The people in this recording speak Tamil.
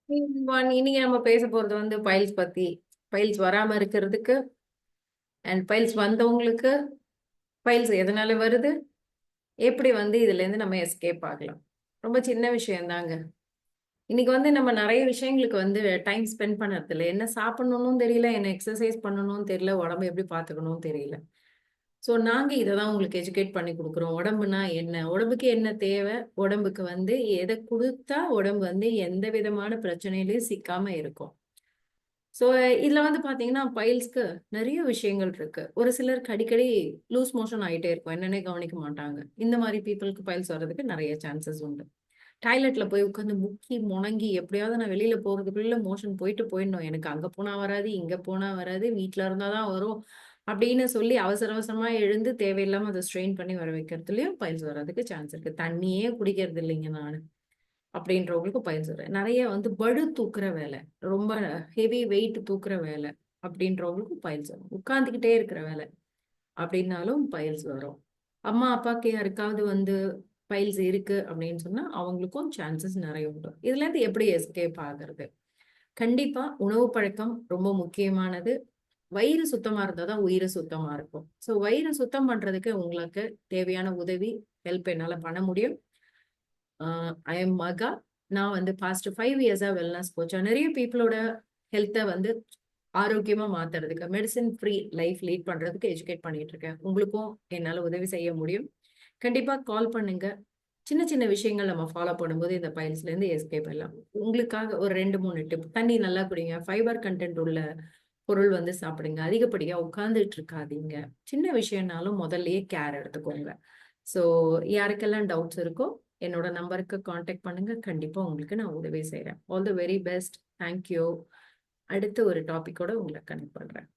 இன்னைக்கு நம்ம பேச போறது வந்து பைல்ஸ் பத்தி. பைல்ஸ் வராம இருக்கிறதுக்கு அண்ட் பைல்ஸ் வந்தவங்களுக்கு பைல்ஸ் எதனால வருது, எப்படி வந்து இதுல இருந்து நம்ம எஸ்கேப் ஆகலாம். ரொம்ப சின்ன விஷயம் தாங்க. இன்னைக்கு வந்து நம்ம நிறைய விஷயங்களுக்கு வந்து டைம் ஸ்பெண்ட் பண்ணறது இல்லை. என்ன சாப்பிடணும்னு தெரியல, என்ன எக்ஸசைஸ் பண்ணணும்னு தெரியல, உடம்பு எப்படி பாத்துக்கணும்னு தெரியல. ஸோ நாங்க இதை தான் உங்களுக்கு எஜுகேட் பண்ணி கொடுக்குறோம். உடம்புனா என்ன, உடம்புக்கு என்ன தேவை, உடம்புக்கு வந்து எதை கொடுத்தா உடம்பு வந்து எந்த விதமான பிரச்சனையிலயும் சிக்காம இருக்கும். ஸோ இதுல வந்து பாத்தீங்கன்னா பைல்ஸ்க்கு நிறைய விஷயங்கள் இருக்கு. ஒரு சிலருக்கு அடிக்கடி லூஸ் மோஷன் ஆயிட்டே இருக்கும், என்னன்னே கவனிக்க மாட்டாங்க. இந்த மாதிரி பீப்புளுக்கு பைல்ஸ் வர்றதுக்கு நிறைய சான்சஸ் உண்டு. டாய்லெட்ல போய் உட்காந்து முக்கி முணங்கி எப்படியாவது நான் வெளியில போறதுக்குள்ள மோஷன் போயிட்டு போயிடணும், எனக்கு அங்க போனா வராது, இங்க போனா வராது, வீட்டுல இருந்தாதான் வரும் அப்படின்னு சொல்லி அவசர அவசரமா எழுந்து தேவையில்லாம அதை ஸ்ட்ரெயின் பண்ணி வர வைக்கிறதுலயும் பைல்ஸ் வர்றதுக்கு சான்ஸ் இருக்கு. தண்ணியே குடிக்கிறது இல்லைங்க நானு அப்படின்றவங்களுக்கு பைல்ஸ் வரும். நிறைய வந்து படு தூக்குற வேலை, ரொம்ப ஹெவி வெயிட் தூக்குற வேலை அப்படின்றவங்களுக்கு பைல்ஸ் வரும். உட்கார்ந்துக்கிட்டே இருக்கிற வேலை அப்படின்னாலும் பைல்ஸ் வரும். அம்மா அப்பாக்கு யாருக்காவது வந்து பைல்ஸ் இருக்கு அப்படின்னு சொன்னா அவங்களுக்கும் சான்சஸ் நிறைய உண்டு. இதுல இருந்து எப்படி எஸ்கேப் ஆகுறது? கண்டிப்பா உணவு பழக்கம் ரொம்ப முக்கியமானது. வயிறு சுத்தமா இருந்தாதான் உயிர் சுத்தமா இருக்கும். சோ வயிறு சுத்தம் பண்றதுக்கு உங்களுக்கு தேவையான உதவி, ஹெல்ப் என்னால பண்ண முடியும். ஐ எம் மகா. நான் வந்து பாஸ்ட் 5 இயர்ஸா வெல்னஸ் கோச்சா நிறைய பீப்புளோட ஹெல்த்தை வந்து ஆரோக்கியமா மாத்துறதுக்கு, மெடிசின் ஃப்ரீ லைஃப் லீட் பண்றதுக்கு எஜுகேட் பண்ணிட்டு இருக்கேன். உங்களுக்கும் என்னால உதவி செய்ய முடியும். கண்டிப்பா கால் பண்ணுங்க. சின்ன சின்ன விஷயங்கள் நம்ம ஃபாலோ பண்ணும்போது இந்த பைல்ஸ்ல இருந்து எஸ்கேப் எல்லாம். உங்களுக்காக ஒரு 2 3 டிப்: தண்ணி நல்லா குடிங்க, ஃபைபர் கண்டென்ட் உள்ள பொருள் வந்து சாப்பிடுங்க, அதிகப்படியா உட்கார்ந்துட்டு இருக்காதீங்க. சின்ன விஷயம்னாலும் முதல்லயே கேர் எடுத்துக்கோங்க. ஸோ யாருக்கெல்லாம் டவுட்ஸ் இருக்கோ என்னோட நம்பருக்கு காண்டாக்ட் பண்ணுங்க. கண்டிப்பா உங்களுக்கு நான் உதவி செய்றேன். All the very best. Thank you. அடுத்து ஒரு டாபிக்கோட உங்களை கனெக்ட் பண்றேன்.